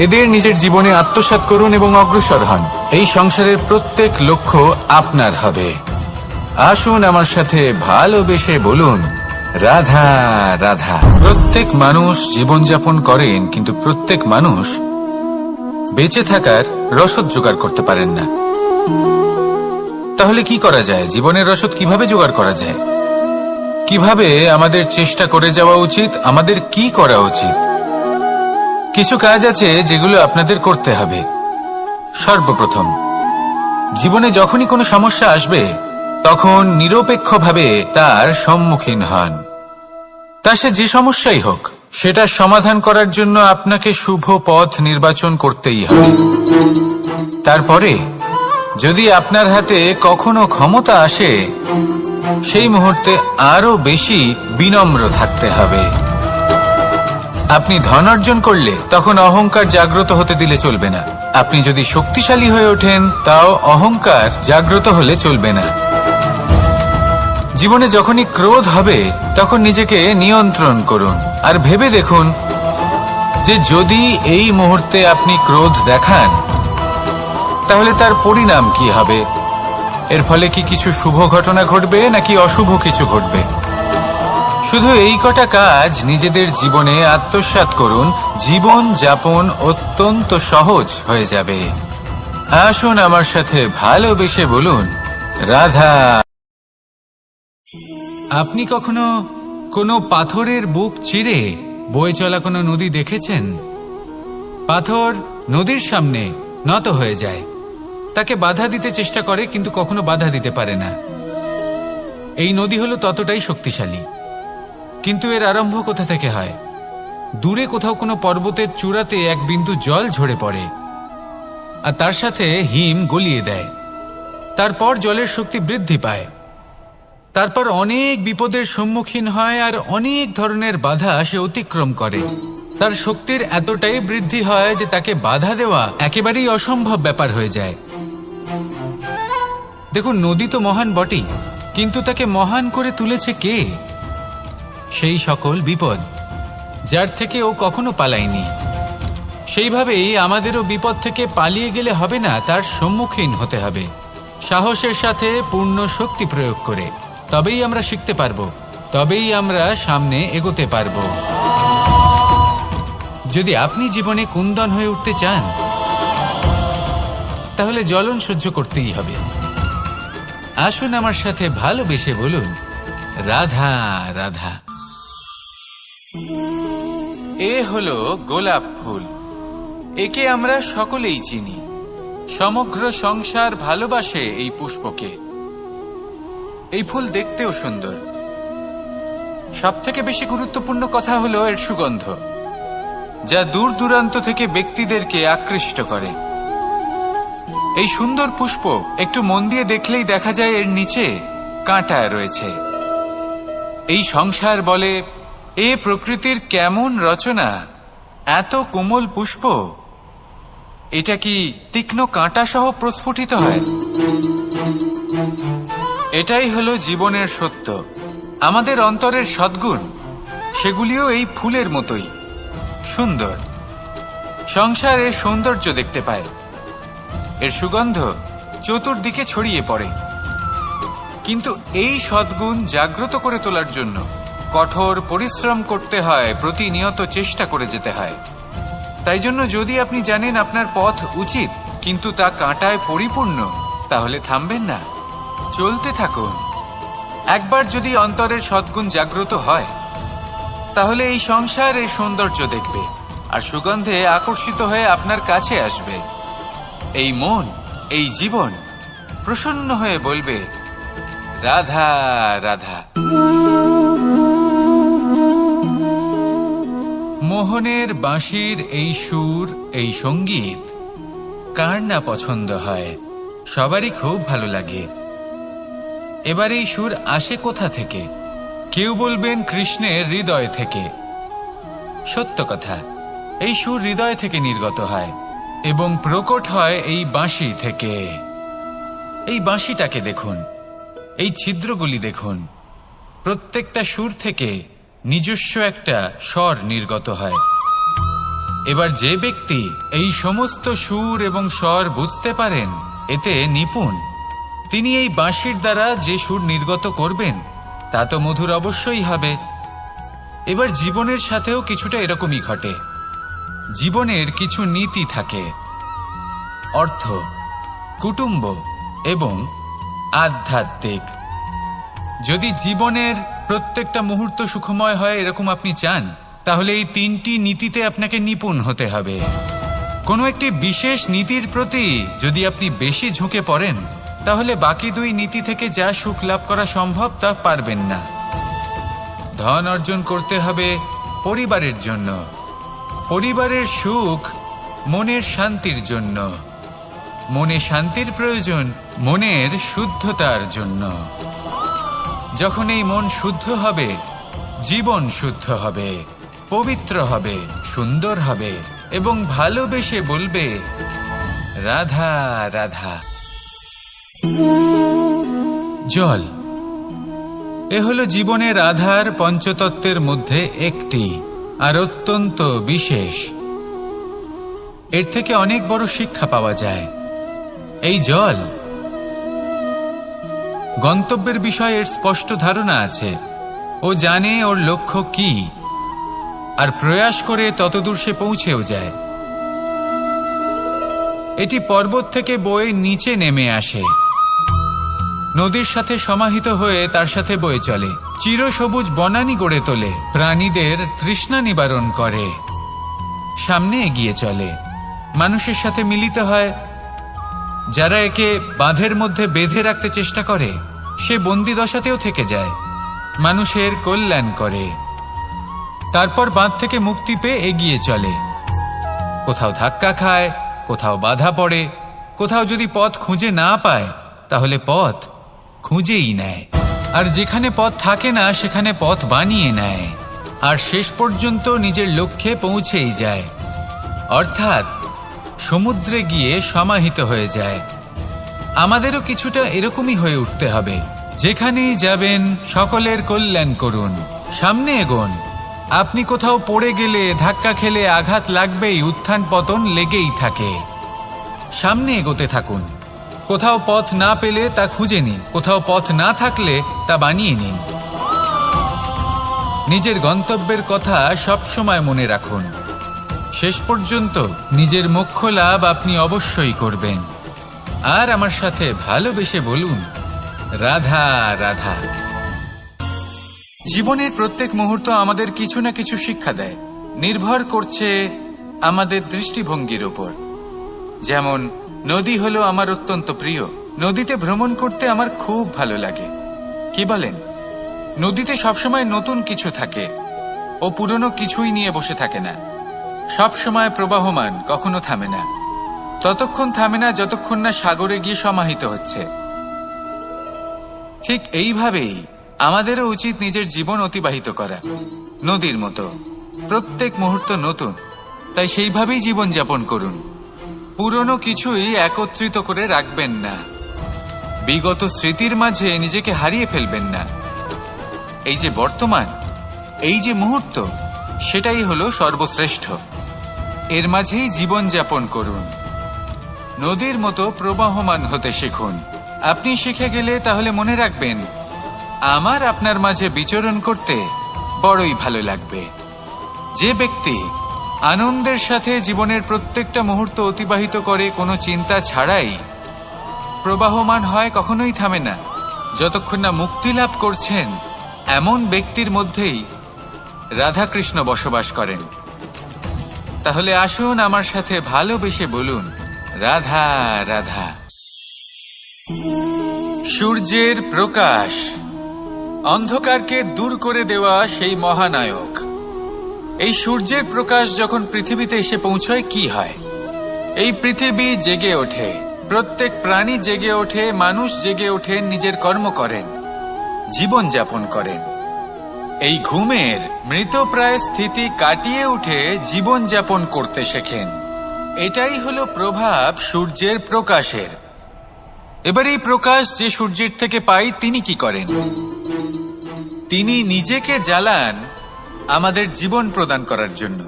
এদের নিজের জীবনে আত্মসাৎ করুন এবং অগ্রসর হন। এই সংসারের প্রত্যেক লক্ষ্য আপনার হবে। আসুন আমার সাথে ভালোবেসে বলুন, রাধা রাধা। প্রত্যেক মানুষ জীবনযাপন করেন, কিন্তু প্রত্যেক মানুষ বেঁচে থাকার রসদ জোগাড় করতে পারেন না। তাহলে কি করা যায়? জীবনের রসদ কিভাবে জোগাড় করা যায়? কিভাবে আমাদের চেষ্টা করে যাওয়া উচিত? আমাদের কি করা উচিত? কিছু কাজ আছে যেগুলো আপনাদের করতে হবে। সর্বপ্রথম, জীবনে যখনই কোনো সমস্যা আসবে, তখন নিরপেক্ষভাবে তার সম্মুখীন হন। তা সে যে সমস্যাই হোক, সেটা সমাধান করার জন্য আপনাকে শুভ পথ নির্বাচন করতেই হবে। তারপরে যদি আপনার হাতে কখনো ক্ষমতা আসে, সেই মুহূর্তে আরো বেশি বিনম্র থাকতে হবে। আপনি ধন অর্জন করলে তখন অহংকার জাগ্রত হতে দিলে চলবে না। আপনি যদি শক্তিশালী হয়ে ওঠেন, তাও অহংকার জাগ্রত হলে চলবে না। জীবনে যখনই ক্রোধ হবে, তখন নিজেকে নিয়ন্ত্রণ করুন, আর ভেবে দেখুন যে যদি এই মুহূর্তে আপনি ক্রোধ দেখান, তাহলে তার পরিণাম কি হবে। এর ফলে কি কিছু শুভ ঘটনা ঘটবে নাকি অশুভ কিছু ঘটবে? শুধু এই কটা কাজ নিজেদের জীবনে আত্মসাৎ করুন, জীবন যাপন অত্যন্ত সহজ হয়ে যাবে। আসুন আমার সাথে ভালোবেসে বলুন, রাধা। আপনি কখনো কোনো পাথরের বুক চিরে বয়ে চলা কোনো নদী দেখেছেন? পাথর নদীর সামনে নত হয়ে যায়, তাকে বাধা দিতে চেষ্টা করে কিন্তু কখনো বাধা দিতে পারে না। এই নদী হলো ততটাই শক্তিশালী, কিন্তু এর আরম্ভ কোথা থেকে হয়? দূরে কোথাও কোনো পর্বতের চূড়াতে এক বিন্দু জল ঝরে পড়ে আর তার সাথে হিম গলিয়ে দেয়। তারপর জলের শক্তি বৃদ্ধি পায়, তারপর অনেক বিপদের সম্মুখীন হয় আর অনেক ধরনের বাধা সে অতিক্রম করে। তার শক্তির এতটাই বৃদ্ধি হয় যে তাকে বাধা দেওয়া একেবারেই অসম্ভব ব্যাপার হয়ে যায়। দেখুন, নদী তো মহান বটেই, কিন্তু তাকে মহান করে তুলেছে কে? সেই সকল বিপদ যার থেকে ও কখনো পালায়নি। সেইভাবেই আমাদেরও বিপদ থেকে পালিয়ে গেলে হবে না, তার সম্মুখীন হতে হবে সাহসের সাথে, পূর্ণ শক্তি প্রয়োগ করে। তবেই আমরা শিখতে পারবো, তবেই আমরা সামনে এগোতে পারবো। যদি আপনি জীবনে কুন্দন হয়ে উঠতে চান, তাহলে জ্বলন সহ্য করতেই হবে। আসুন আমার সাথে ভালোবেসে বলুন, রাধা রাধা। এ হলো গোলাপ ফুল। একে আমরা সকলেই চিনি। সমগ্র সংসার ভালোবাসে এই পুষ্পকে। এই ফুল দেখতেও সুন্দর। সবথেকে বেশি গুরুত্বপূর্ণ কথা হলো এর সুগন্ধ, যা দূর দূরান্ত থেকে ব্যক্তিদেরকে আকৃষ্ট করে। এই সুন্দর পুষ্প একটু মন দিয়ে দেখলেই দেখা যায় এর নিচে কাঁটা রয়েছে। এই সংসার বলে, এ প্রকৃতির কেমন রচনা, এত কোমল পুষ্প, এটা কি তীক্ষ্ণ কাঁটা সহ প্রস্ফুটিত হয়? এটাই হলো জীবনের সত্য। আমাদের অন্তরের সদ্গুণ, সেগুলিও এই ফুলের মতোই সুন্দর। সংসার এর সৌন্দর্য দেখতে পায়, এর সুগন্ধ চতুর্দিকে ছড়িয়ে পড়ে। কিন্তু এই সদ্গুণ জাগ্রত করে তোলার জন্য কঠোর পরিশ্রম করতে হয়, প্রতিনিয়ত চেষ্টা করে যেতে হয়। তাই জন্য যদি আপনি জানেন আপনার পথ উচিত, কিন্তু তা কাঁটায় পরিপূর্ণ, তাহলে থামবেন না, চলতে থাকুন। একবার যদি অন্তরের সদ্গুণ জাগ্রত হয়, তাহলে এই সংসার এর সৌন্দর্য দেখবে আর সুগন্ধে আকর্ষিত হয়ে আপনার কাছে আসবে। এই মন, এই জীবন প্রসন্ন হয়ে বলবে, রাধা রাধা। মোহনের বাঁশির এই সুর, এই সঙ্গীত কার না পছন্দ হয়? সবারই খুব ভালো লাগে। এবার এই সুর আসে কোথা থেকে? কেউ বলবেন কৃষ্ণের হৃদয় থেকে। সত্য কথা, এই সুর হৃদয় থেকে নির্গত হয় এবং প্রকট হয় এই বাঁশি থেকে। এই বাঁশিটাকে দেখুন, এই ছিদ্রগুলি দেখুন, প্রত্যেকটা সুর থেকে নিজস্ব একটা স্বর নির্গত হয়। এবার যে ব্যক্তি এই সমস্ত সুর এবং স্বর বুঝতে পারেন, এতে নিপুণ, তিনি এই বাঁশির দ্বারা যে সুর নির্গত করবেন তা তো মধুর অবশ্যই হবে। এবার জীবনের সাথেও কিছুটা এরকমই ঘটে। জীবনের কিছু নীতি থাকে, অর্থ, কুটুম্ব এবং আধ্যাত্মিক। যদি জীবনের প্রত্যেকটা মুহূর্ত সুখময় হয় এরকম আপনি চান, তাহলে এই তিনটি নীতিতে আপনাকে নিপুণ হতে হবে। কোনো একটি বিশেষ নীতির প্রতি যদি আপনি বেশি ঝুঁকে পড়েন, তাহলে বাকি দুই নীতি থেকে যা সুখ লাভ করা সম্ভব তা পারবেন না। ধন অর্জন করতে হবে পরিবারের জন্য, পরিবারের সুখ মনের শান্তির জন্য, মনে শান্তির প্রয়োজন মনের শুদ্ধতার জন্য। যখন এই মন শুদ্ধ হবে, জীবন শুদ্ধ হবে, পবিত্র হবে, সুন্দর হবে এবং ভালোবেসে বলবে, রাধা রাধা। জল, এ হলো জীবনের আধার, পঞ্চতত্ত্বের মধ্যে একটি, আর অত্যন্ত বিশেষ। এর থেকে অনেক বড় শিক্ষা পাওয়া যায়। এই জল, গন্তব্যের বিষয়ে এর স্পষ্ট ধারণা আছে। ও জানে ওর লক্ষ্য কি, আর প্রয়াস করে ততদূর সে পৌঁছেও যায়। এটি পর্বত থেকে বয়ে নিচে নেমে আসে, নদীর সাথে সমাহিত হয়ে তার সাথে বয়ে চলে, চিরসবুজ বনানী গড়ে তোলে, প্রাণীদের তৃষ্ণা নিবারণ করে, সামনে এগিয়ে চলে, মানুষের সাথে মিলিত হয়। যারা একে বাঁধের মধ্যে বেঁধে রাখতে চেষ্টা করে সে বন্দি দশাতেও থেকে যায়, মানুষের কল্যাণ করে, তারপর বাঁধ থেকে মুক্তি পেয়ে এগিয়ে চলে। কোথাও ধাক্কা খায়, কোথাও বাধা পড়ে, কোথাও যদি পথ খুঁজে না পায় তাহলে পথ খুঁজেই নেয়, আর যেখানে পথ থাকে না সেখানে পথ বানিয়ে নেয়, আর শেষ পর্যন্ত নিজের লক্ষ্যে পৌঁছেই যায়, অর্থাৎ সমুদ্রে গিয়ে সমাহিত হয়ে যায়। আমাদেরও কিছুটা এরকমই হয়ে উঠতে হবে। যেখানেই যাবেন সকলের কল্যাণ করুন, সামনে এগোন। আপনি কোথাও পড়ে গেলে, ধাক্কা খেলে আঘাত লাগবেই, উত্থান পতন লেগেই থাকে। সামনে এগোতে থাকুন। কোথাও পথ না পেলে তা খুঁজে নিন, কোথাও পথ না থাকলে তা বানিয়ে নিন। নিজের গন্তব্যের কথা সব সময় মনে রাখুন। শেষ পর্যন্ত নিজের মোক্ষ লাভ আপনি অবশ্যই করবেন। আর আমার সাথে ভালোবেসে বলুন, রাধা রাধা। জীবনের প্রত্যেক মুহূর্ত আমাদের কিছু না কিছু শিক্ষা দেয়, নির্ভর করছে আমাদের দৃষ্টিভঙ্গির উপর। যেমন নদী হলো আমার অত্যন্ত প্রিয়, নদীতে ভ্রমণ করতে আমার খুব ভালো লাগে। কি বলেন? নদীতে সবসময় নতুন কিছু থাকে, ও পুরনো কিছুই নিয়ে বসে থাকে না, সব সময় প্রবাহমান, কখনো থামে না। ততক্ষণ থামে না যতক্ষণ না সাগরে গিয়ে সমাহিত হচ্ছে। ঠিক এইভাবেই আমাদেরও উচিত নিজের জীবন অতিবাহিত করা, নদীর মতো। প্রত্যেক মুহূর্ত নতুন, তাই সেইভাবেই জীবন যাপন করুন। পুরনো কিছুই একত্রিত করে রাখবেন না, বিগত স্মৃতির মাঝে নিজেকে হারিয়ে ফেলবেন না। এই যে বর্তমান, এই যে মুহূর্ত, সেটাই হলো সর্বশ্রেষ্ঠ। এর মাঝেই জীবন যাপন করুন, নদীর মতো প্রবাহমান হতে শিখুন। আপনি শিখে গেলে তাহলে মনে রাখবেন, আমার আপনার মাঝে বিচরণ করতে বড়ই ভালো লাগবে। যে ব্যক্তি আনন্দের সাথে জীবনের প্রত্যেকটা মুহূর্ত অতিবাহিত করে কোনো চিন্তা ছাড়াই, প্রবাহমান হয়, কখনোই থামে না, যতক্ষণ না মুক্তি লাভ করছেন, এমন ব্যক্তির মধ্যেই রাধাকৃষ্ণ বসবাস করেন। তাহলে আসুন আমার সাথে ভালোবেসে বলুন, রাধা রাধা। সূর্যের প্রকাশ, অন্ধকারকে দূর করে দেওয়া সেই মহানায়ক। এই সূর্যের প্রকাশ যখন পৃথিবীতে এসে পৌঁছয় কি হয়? এই পৃথিবী জেগে ওঠে, প্রত্যেক প্রাণী জেগে ওঠে, মানুষ জেগে ওঠেন, নিজের কর্ম করেন, জীবন যাপন করেন। এই ঘুমের মৃতপ্রায় স্থিতি কাটিয়ে উঠে জীবন যাপন করতে শেখেন। এটাই হলো প্রভাব সূর্যের প্রকাশের। এবার এই প্রকাশ যে সূর্যের থেকে পাই, তিনি কি করেন? তিনি নিজেকে জ্বালান আমাদের জীবন প্রদান করার জন্য।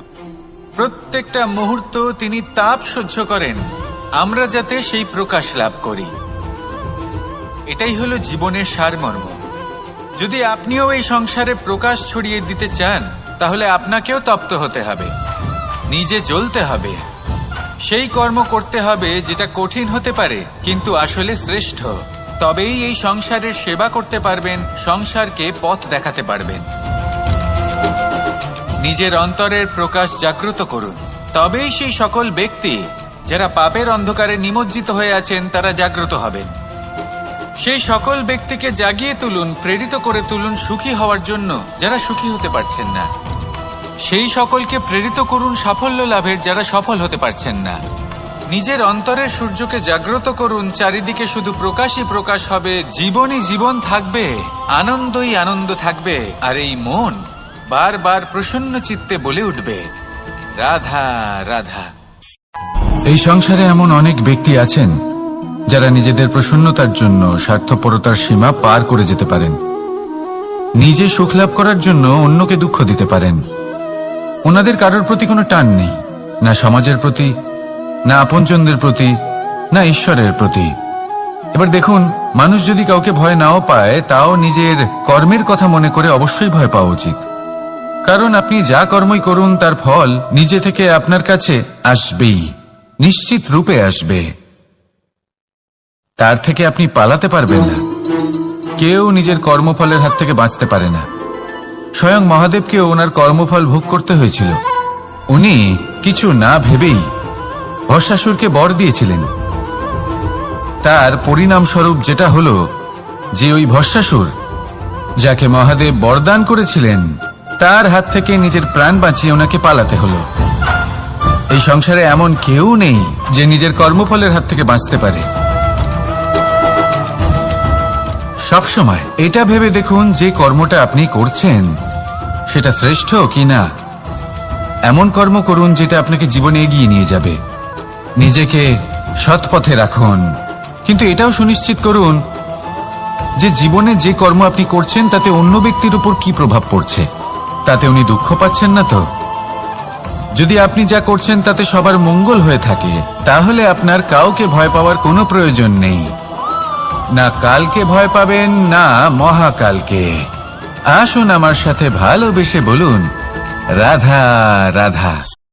প্রত্যেকটা মুহূর্ত তিনি তাপ সহ্য করেন, আমরা যাতে সেই প্রকাশ লাভ করি। এটাই হলো জীবনের সারমর্ম। যদি আপনিও এই সংসারে প্রকাশ ছড়িয়ে দিতে চান, তাহলে আপনাকেও তপ্ত হতে হবে, নিজে জ্বলতে হবে, সেই কর্ম করতে হবে যেটা কঠিন হতে পারে কিন্তু আসলে শ্রেষ্ঠ। তবেই এই সংসারের সেবা করতে পারবেন, সংসারকে পথ দেখাতে পারবেন। নিজের অন্তরের প্রকাশ জাগ্রত করুন, তবেই সেই সকল ব্যক্তি যারা পাপের অন্ধকারে নিমজ্জিত হয়ে আছেন তারা জাগ্রত হবেন। সেই সকল ব্যক্তিকে জাগিয়ে তুলুন, প্রেরিত করে তুলুন সুখী হওয়ার জন্য যারা সুখী হতে পারছেন না। সেই সকলকে প্রেরিত করুন সাফল্য লাভের যারা সফল হতে পারছেন না। নিজের অন্তরের সূর্যকে জাগ্রত করুন, চারিদিকে শুধু প্রকাশই প্রকাশ হবে, জীবনই জীবন থাকবে, আনন্দই আনন্দ থাকবে, আর এই মন বারবার প্রসন্ন চিত্তে বলে উঠবে, রাধা রাধা। এই সংসারে এমন অনেক ব্যক্তি আছেন যারা নিজেদের প্রসন্নতার জন্য স্বার্থপরতার সীমা পার করে যেতে পারেন, নিজে সুখ লাভ করার জন্য অন্যকে দুঃখ দিতে পারেন। ওনাদের কারোর প্রতি কোনো টান নেই, না সমাজের প্রতি, না আপনজনদের প্রতি, না ঈশ্বরের প্রতি। এবার দেখুন, মানুষ যদি কাউকে ভয় নাও পায়, তাও নিজের কর্মের কথা মনে করে অবশ্যই ভয় পাওয়া উচিত। কারণ আপনি যা কর্মই করুন তার ফল নিজে থেকে আপনার কাছে আসবেই, নিশ্চিত রূপে আসবে। তার থেকে আপনি পালাতে পারবেন না। কেউ নিজের কর্মফলের হাত থেকে বাঁচতে পারে না। স্বয়ং মহাদেবকেও ওনার কর্মফল ভোগ করতে হয়েছিল। উনি কিছু না ভেবেই ভস্মাসুরকে বর দিয়েছিলেন। তার পরিণামস্বরূপ যেটা হলো, যে ওই ভস্মাসুর যাকে মহাদেব বরদান করেছিলেন তার হাত থেকে নিজের প্রাণ বাঁচিয়ে ওনাকে পালাতে হলো। এই সংসারে এমন কেউ নেই যে নিজের কর্মফলের হাত থেকে বাঁচতে পারে। সবসময় এটা ভেবে দেখুন যে কর্মটা আপনি করছেন সেটা শ্রেষ্ঠ কি না। এমন কর্ম করুন যেটা আপনাকে জীবনে এগিয়ে নিয়ে যাবে। নিজেকে সৎ পথে রাখুন, কিন্তু এটাও সুনিশ্চিত করুন যে জীবনে যে কর্ম আপনি করছেন তাতে অন্য ব্যক্তির উপর কি প্রভাব পড়ছে, তাতে উনি দুঃখ পাচ্ছেন না তো। যদি আপনি যা করছেন তাতে সবার মঙ্গল হয়ে থাকে, তাহলে আপনার কাউকে ভয় পাওয়ার কোনো প্রয়োজন নেই। না কালকে ভয় পাবেন না মহাকালকে। আসুন আমার সাথে ভালোবেসে বলুন রাধা রাধা।